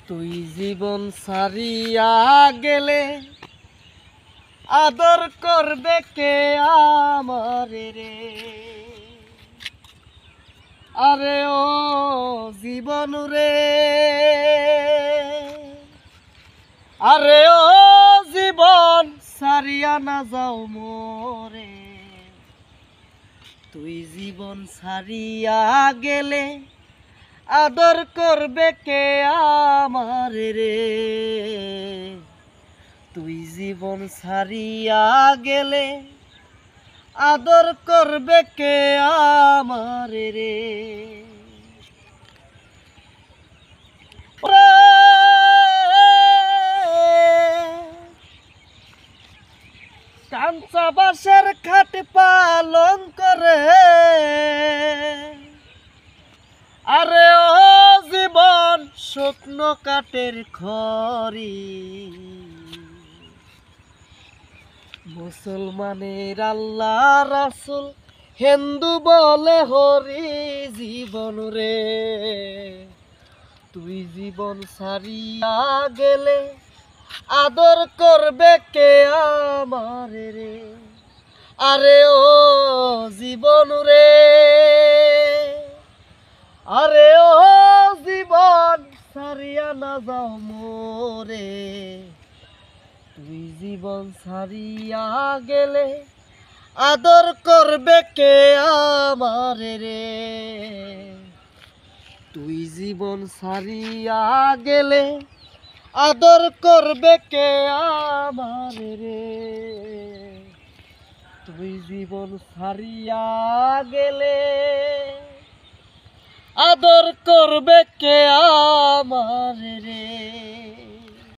তুই জীবন ছাড়িয়া গেলে আদর করবে কে আমারে রে? আরে ও জীবন রে, আরে ও জীবন ছাড়িয়া না যাও মোরে। তুই জীবন ছাড়িয়া গেলে আদর করবে কে আমারে রে? তুই জীবন ছাড়িয়া গেলে আদর করবে কে আমারে রে? কাঁচা বাঁশের খাট পালন করে, আরে ও জীবন শুকনো কাঠের খড়ি। মুসলমানের আল্লাহ রাসূল, হিন্দু বলে হরি। জীবন রে, তুই জীবন ছাড়িয়া গেলে আদর করবে কে আমারে রে? আরে ও জীবন রে, আরে ও জীবন ছাড়িয়া না যাও মোরে। তুই জীবন ছাড়িয়া গেলে আদর করবে কে আমারে রে? তুই জীবন ছাড়িয়া গেলে আদর করবে কে আমারে রে? তুই জীবন ছাড়িয়া গেলে আদর করবে কে আমারে রে?